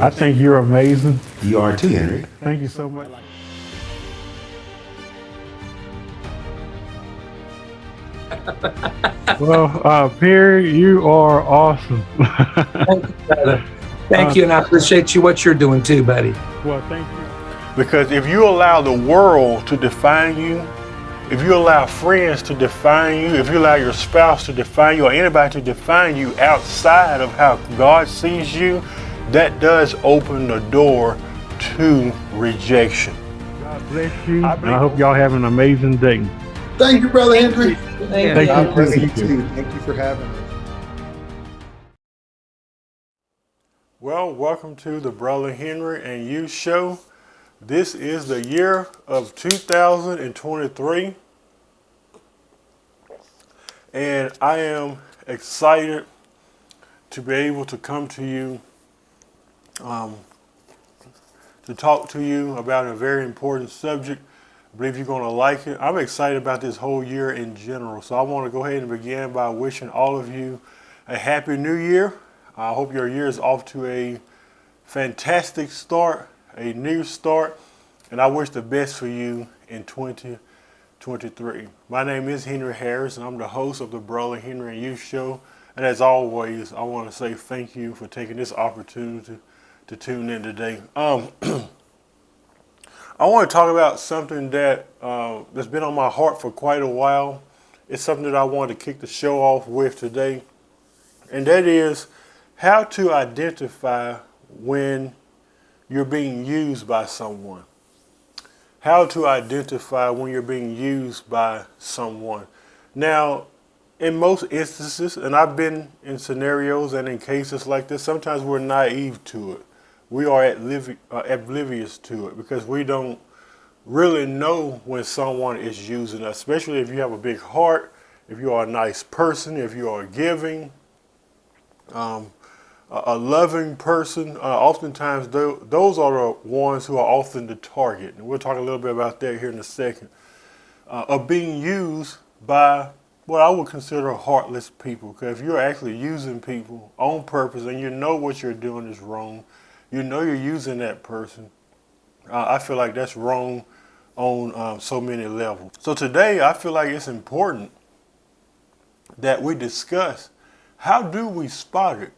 I think you're amazing. You are too, Henry. Thank you so much. Well, Perry, you are awesome. Thank you, brother. Thank you, and I appreciate you what you're doing too, buddy. Well, thank you. Because if you allow the world to define you, if you allow friends to define you, if you allow your spouse to define you, or anybody to define you outside of how God sees you, that does open the door to rejection. God bless you. I hope y'all have an amazing day. Thank you, Brother Henry. Thank you. God bless you too. Thank you for having us. Well, welcome to the Brother Henry and You Show. This is the year of 2023, and I am excited to be able to come to you to talk to you about a very important subject. I believe you're going to like it. I'm excited about this whole year in general, so I want to go ahead and begin by wishing all of you a happy new year. I hope your year is off to a fantastic start, a new start, and I wish the best for you in 2023. My name is Henry Harris, and I'm the host of the Brother Henry and You Show. And as always, I want to say thank you for taking this opportunity to tune in today. I want to talk about something that's been on my heart for quite a while. It's something that I want to kick the show off with today, and that is how to identify when you're being used by someone. How to identify when you're being used by someone. Now, in most instances, and I've been in scenarios and in cases like this, sometimes we're naive to it. We are oblivious to it because we don't really know when someone is using us, especially if you have a big heart, if you are a nice person, if you are giving, a loving person. Oftentimes, those are the ones who are often the target. And we'll talk a little bit about that here in a second. Of being used by what I would consider heartless people. Because if you're actually using people on purpose and you know what you're doing is wrong, you know you're using that person, I feel like that's wrong on so many levels. So today, I feel like it's important that we discuss how do we spot it?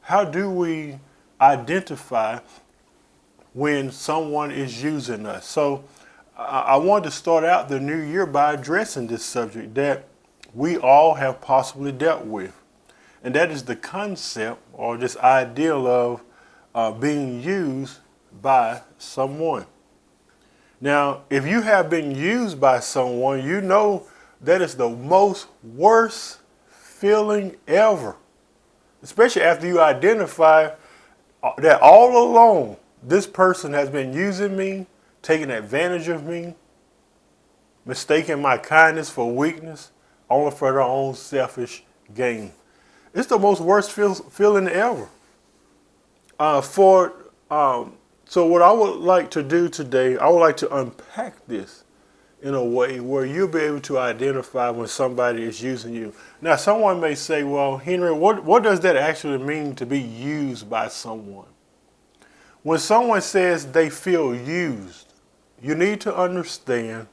How do we identify when someone is using us? So I wanted to start out the new year by addressing this subject that we all have possibly dealt with. And that is the concept or this ideal of being used by someone. Now, if you have been used by someone, you know that is the most worst feeling ever. Especially after you identify that all along this person has been using me, taking advantage of me, mistaking my kindness for weakness, only for their own selfish gain. It's the most worst feeling ever. So what I would like to do today, I would like to unpack this in a way where you'll be able to identify when somebody is using you. Now, someone may say, well, Henry, what does that actually mean to be used by someone? When someone says they feel used, you need to understand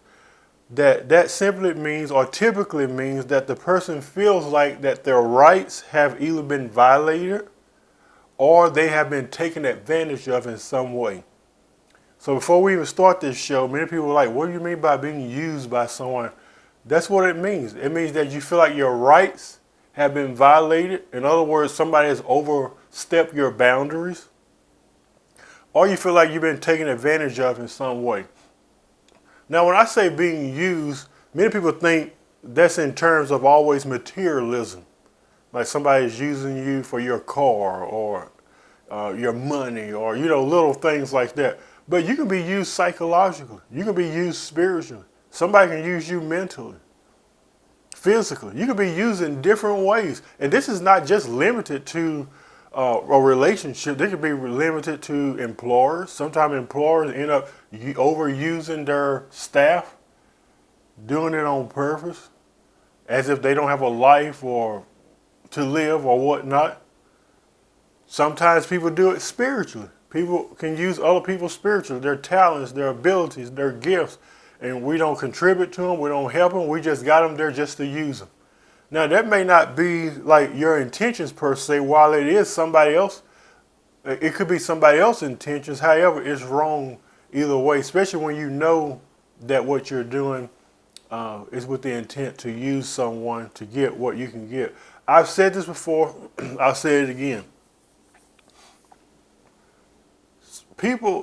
that that simply means or typically means that the person feels like that their rights have either been violated or they have been taken advantage of in some way. So before we even start this show, many people are like, what do you mean by being used by someone? That's what it means. It means that you feel like your rights have been violated. In other words, somebody has overstepped your boundaries. Or you feel like you've been taken advantage of in some way. Now, when I say being used, many people think that's in terms of always materialism. Like somebody is using you for your car or your money or, little things like that. But you can be used psychologically. You can be used spiritually. Somebody can use you mentally, physically. You can be used in different ways. And this is not just limited to a relationship. They can be limited to employers. Sometimes employers end up overusing their staff, doing it on purpose, as if they don't have a life or to live or whatnot. Sometimes people do it spiritually. People can use other people spiritually, their talents, their abilities, their gifts, and we don't contribute to them, we don't help them, we just got them there just to use them. Now that may not be like your intentions per se, while it is somebody else, it could be somebody else's intentions. However, it's wrong either way, especially when you know that what you're doing is with the intent to use someone to get what you can get. I've said this before, I'll say it again.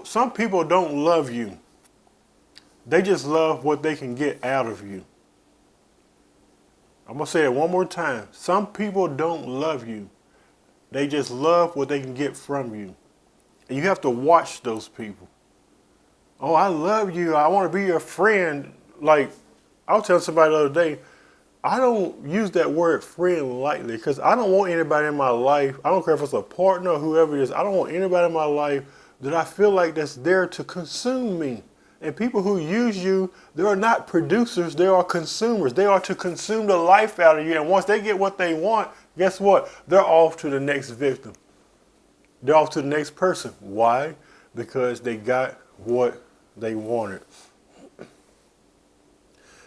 Some people don't love you. They just love what they can get out of you. I'm going to say it one more time. Some people don't love you. They just love what they can get from you. And you have to watch those people. Oh, I love you. I want to be your friend. Like, I was telling somebody the other day, I don't use that word friend lightly because I don't want anybody in my life. I don't care if it's a partner or whoever it is. I don't want anybody in my life that I feel like that's there to consume me. And people who use you, they are not producers, they are consumers. They are to consume the life out of you. And once they get what they want, guess what? They're off to the next victim. They're off to the next person. Why? Because they got what they wanted.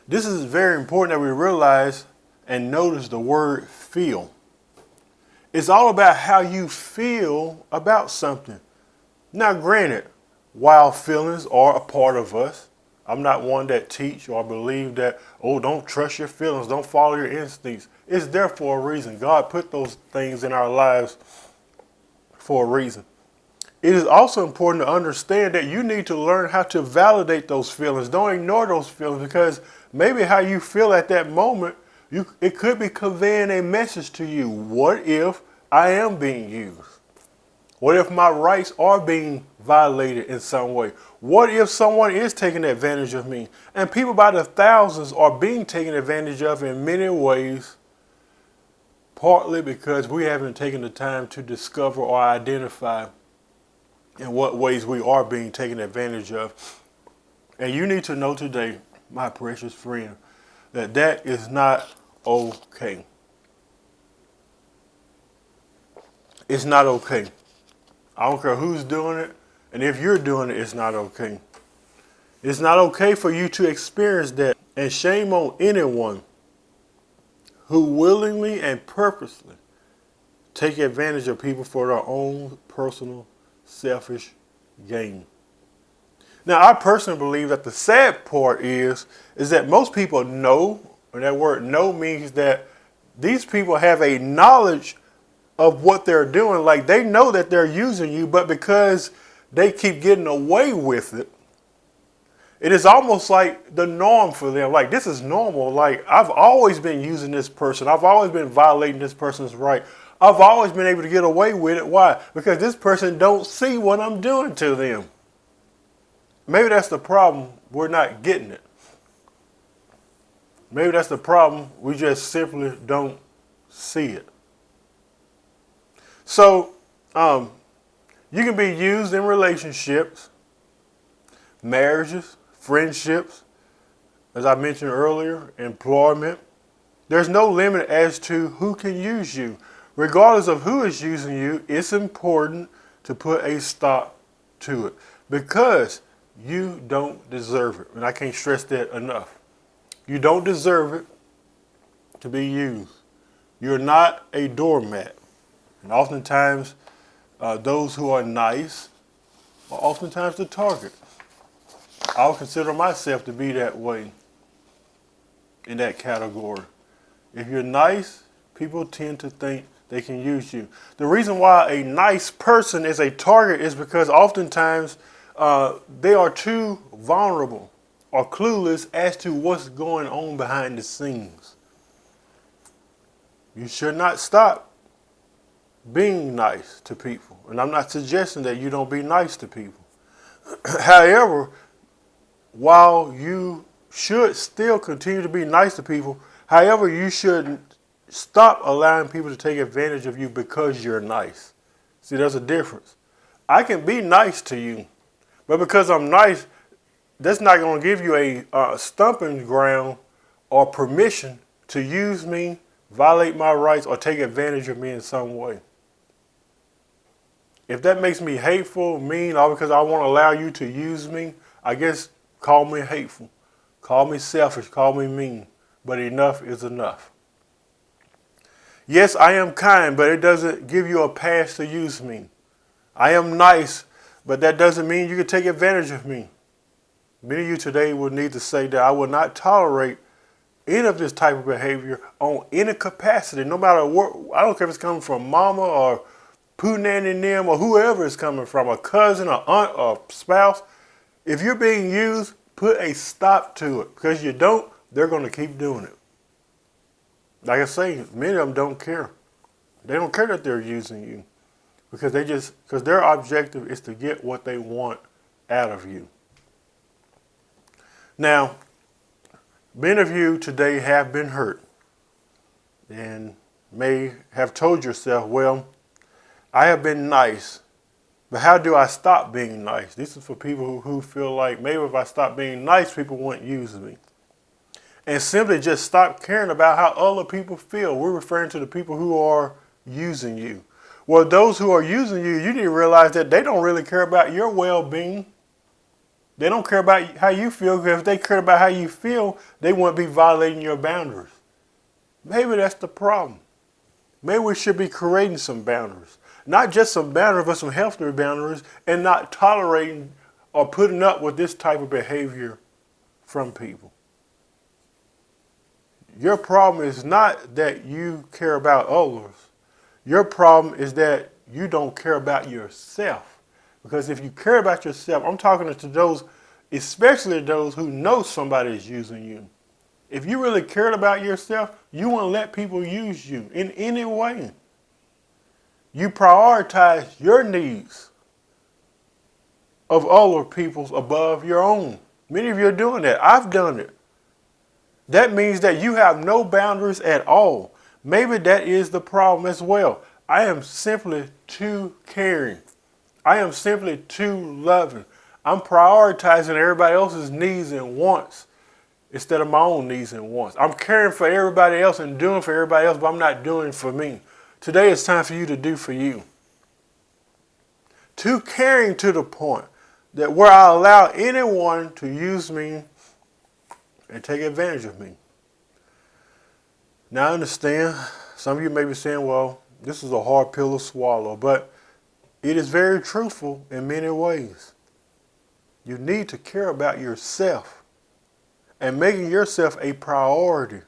This is very important that we realize and notice the word feel. It's all about how you feel about something. Now, granted, while feelings are a part of us, I'm not one that teach or believe that, oh, don't trust your feelings, don't follow your instincts. It's there for a reason. God put those things in our lives for a reason. It is also important to understand that you need to learn how to validate those feelings. Don't ignore those feelings because maybe how you feel at that moment, it could be conveying a message to you. What if I am being used? What if my rights are being violated in some way? What if someone is taking advantage of me? And people by the thousands are being taken advantage of in many ways, partly because we haven't taken the time to discover or identify in what ways we are being taken advantage of. And you need to know today, my precious friend, that that is not okay. It's not okay. I don't care who's doing it, and if you're doing it, it's not okay. It's not okay for you to experience that, and shame on anyone who willingly and purposely take advantage of people for their own personal, selfish gain. Now, I personally believe that the sad part is that most people know, and that word know means that these people have a knowledge of what they're doing. Like they know that they're using you, but because they keep getting away with it, it is almost like the norm for them. Like this is normal. Like I've always been using this person. I've always been violating this person's right. I've always been able to get away with it. Why? Because this person don't see what I'm doing to them. Maybe that's the problem. We're not getting it. Maybe that's the problem. We just simply don't see it. So, you can be used in relationships, marriages, friendships, as I mentioned earlier, employment. There's no limit as to who can use you. Regardless of who is using you, it's important to put a stop to it because you don't deserve it. And I can't stress that enough. You don't deserve it to be used. You're not a doormat. And oftentimes, those who are nice are oftentimes the target. I would consider myself to be that way, in that category. If you're nice, people tend to think they can use you. The reason why a nice person is a target is because oftentimes they are too vulnerable or clueless as to what's going on behind the scenes. You should not stop being nice to people. And I'm not suggesting that you don't be nice to people. However, while you should still continue to be nice to people, however, you shouldn't stop allowing people to take advantage of you because you're nice. See, there's a difference. I can be nice to you, but because I'm nice, that's not going to give you a stumping ground or permission to use me, violate my rights, or take advantage of me in some way. If that makes me hateful, mean, all because I want to allow you to use me, I guess call me hateful, call me selfish, call me mean. But enough is enough. Yes, I am kind, but it doesn't give you a pass to use me. I am nice, but that doesn't mean you can take advantage of me. Many of you today will need to say that I will not tolerate any of this type of behavior on any capacity, no matter what. I don't care if it's coming from mama or poo nanny them or whoever it's coming from, a cousin, or aunt, or spouse. If you're being used, put a stop to it, because you don't, they're going to keep doing it. Like I say, many of them don't care. They don't care that they're using you, because their objective is to get what they want out of you. Now, many of you today have been hurt and may have told yourself, well, I have been nice, but how do I stop being nice? This is for people who feel like maybe if I stop being nice, people won't use me. And simply just stop caring about how other people feel. We're referring to the people who are using you. Well, those who are using you, you need to realize that they don't really care about your well-being. They don't care about how you feel, because if they cared about how you feel, they wouldn't be violating your boundaries. Maybe that's the problem. Maybe we should be creating some boundaries. Not just some boundaries, but some healthy boundaries, and not tolerating or putting up with this type of behavior from people. Your problem is not that you care about others. Your problem is that you don't care about yourself. Because if you care about yourself, I'm talking to those, especially those who know somebody is using you. If you really cared about yourself, you wouldn't let people use you in any way. You prioritize your needs of other people's above your own. Many of you are doing that. I've done it. That means that you have no boundaries at all. Maybe that is the problem as well. I am simply too caring. I am simply too loving. I'm prioritizing everybody else's needs and wants instead of my own needs and wants. I'm caring for everybody else and doing for everybody else, but I'm not doing for me. Today it's time for you to do for you. Too caring to the point that where I allow anyone to use me and take advantage of me. Now I understand, some of you may be saying, well, this is a hard pill to swallow, but it is very truthful in many ways. You need to care about yourself and making yourself a priority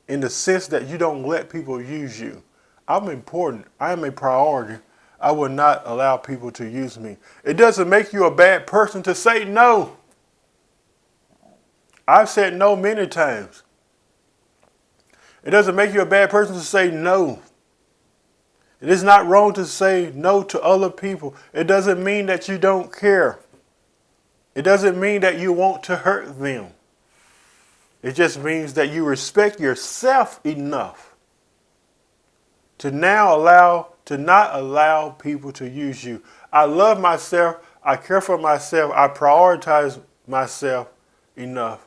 in the sense that you don't let people use you. I'm important. I am a priority. I will not allow people to use me. It doesn't make you a bad person to say no. I've said no many times. It doesn't make you a bad person to say no. It is not wrong to say no to other people. It doesn't mean that you don't care. It doesn't mean that you want to hurt them. It just means that you respect yourself enough to not allow people to use you. I love myself. I care for myself. I prioritize myself enough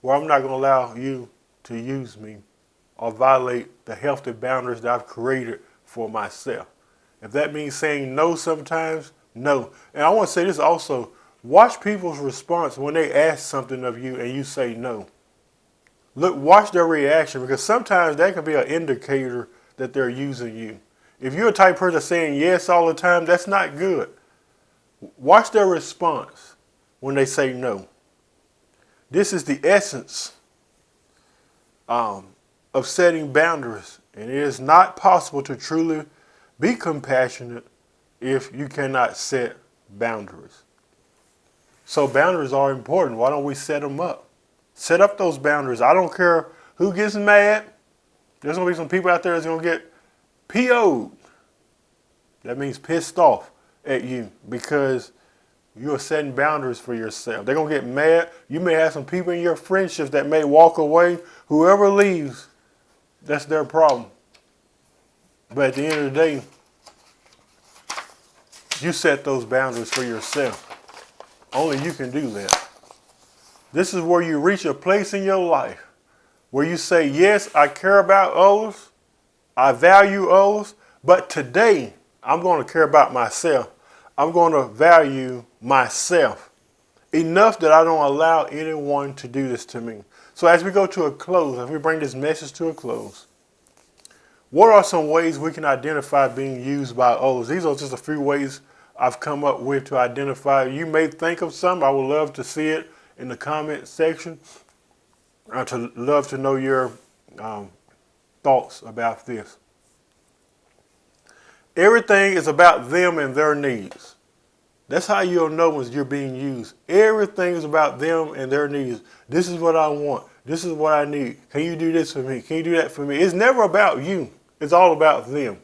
where I'm not going to allow you to use me or violate the healthy boundaries that I've created for myself. If that means saying no sometimes, no. And I want to say this also. Watch people's response when they ask something of you and you say no. Watch their reaction, because sometimes that can be an indicator that they're using you. If you're a type of person saying yes all the time, that's not good. Watch their response when they say no. This is the essence of setting boundaries. And it is not possible to truly be compassionate if you cannot set boundaries. So boundaries are important. Why don't we set them up? Set up those boundaries. I don't care who gets mad. There's going to be some people out there that's going to get PO'd. That means pissed off at you because you're setting boundaries for yourself. They're going to get mad. You may have some people in your friendships that may walk away. Whoever leaves, that's their problem. But at the end of the day, you set those boundaries for yourself. Only you can do that. This is where you reach a place in your life where you say, yes, I care about others. I value others. But today, I'm going to care about myself. I'm going to value myself enough that I don't allow anyone to do this to me. So as we go to a close, as we bring this message to a close, what are some ways we can identify being used by others? These are just a few ways I've come up with to identify. You may think of some. I would love to see it in the comment section. I'd love to know your thoughts about this. Everything is about them and their needs. That's how you'll know when you're being used. Everything is about them and their needs. This is what I want. This is what I need. Can you do this for me? Can you do that for me? It's never about you. It's all about them.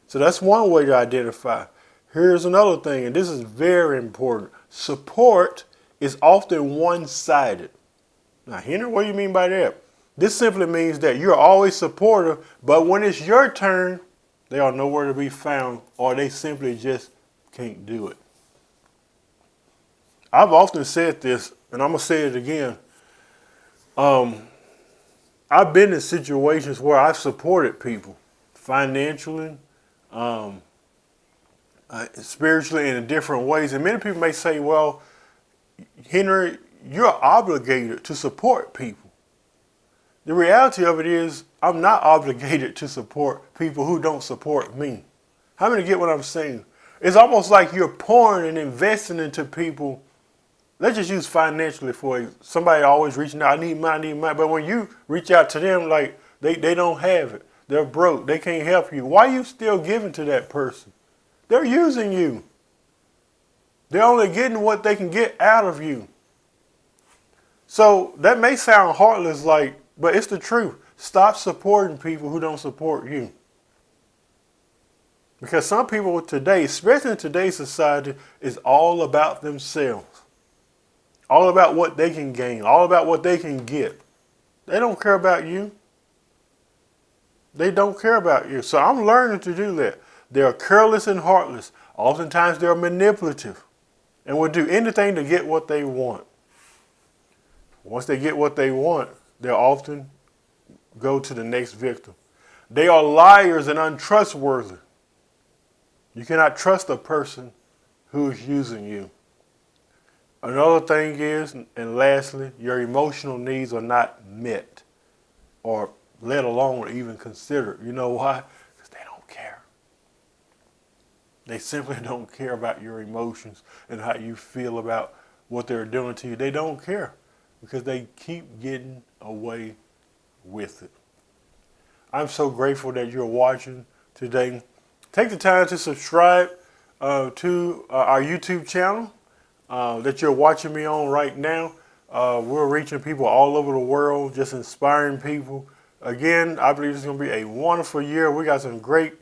So that's one way to identify. Here's another thing, and this is very important. Support is often one-sided. Now, Henry, what do you mean by that? This simply means that you're always supportive, but when it's your turn, they are nowhere to be found, or they simply just can't do it. I've often said this, and I'm going to say it again. I've been in situations where I've supported people financially, spiritually, and in different ways. And many people may say, well, Henry, you're obligated to support people. The reality of it is I'm not obligated to support people who don't support me. How many get what I'm saying? It's almost like you're pouring and investing into people. Let's just use financially for somebody always reaching out. I need money. But when you reach out to them, like they don't have it. They're broke. They can't help you. Why are you still giving to that person? They're using you. They're only getting what they can get out of you. So that may sound heartless, but it's the truth. Stop supporting people who don't support you. Because some people today, especially in today's society, is all about themselves. All about what they can gain. All about what they can get. They don't care about you. They don't care about you. So I'm learning to do that. They're careless and heartless. Oftentimes they're manipulative and will do anything to get what they want. Once they get what they want, they'll often go to the next victim. They are liars and untrustworthy. You cannot trust a person who is using you. Another thing is, and lastly, your emotional needs are not met or let alone or even considered. You know why? Because they don't care. They simply don't care about your emotions and how you feel about what they're doing to you. They don't care because they keep getting away with it. I'm so grateful that you're watching today. Take the time to subscribe to our YouTube channel that you're watching me on right now. We're reaching people all over the world, just inspiring people. Again, I believe it's going to be a wonderful year. We got some great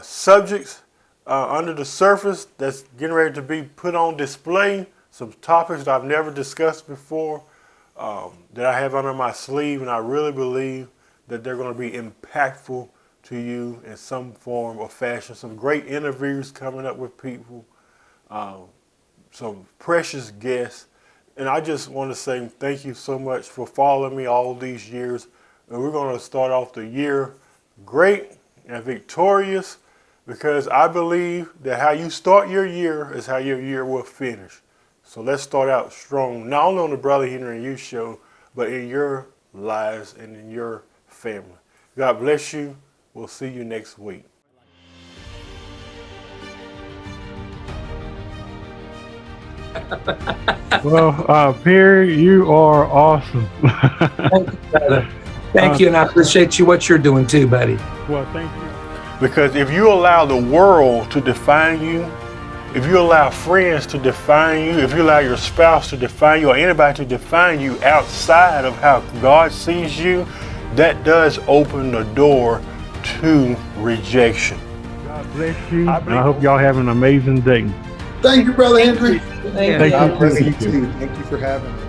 subjects under the surface that's getting ready to be put on display. Some topics that I've never discussed before that I have under my sleeve, and I really believe that they're going to be impactful to you in some form or fashion. Some great interviews coming up with people, some precious guests. And I just want to say thank you so much for following me all these years. And we're going to start off the year great and victorious, because I believe that how you start your year is how your year will finish. So let's start out strong, not only on the Brother Henry and You show, but in your lives and in your family. God bless you. We'll see you next week. Well, Perry, you are awesome. Thank you, brother. Thank you, and I appreciate you what you're doing too, buddy. Well, thank you. Because if you allow the world to define you, if you allow friends to define you, if you allow your spouse to define you, or anybody to define you outside of how God sees you, that does open the door to rejection. God bless you. I hope y'all have an amazing day. Thank you, Brother Henry. Thank you. God bless you too. Thank you for having me.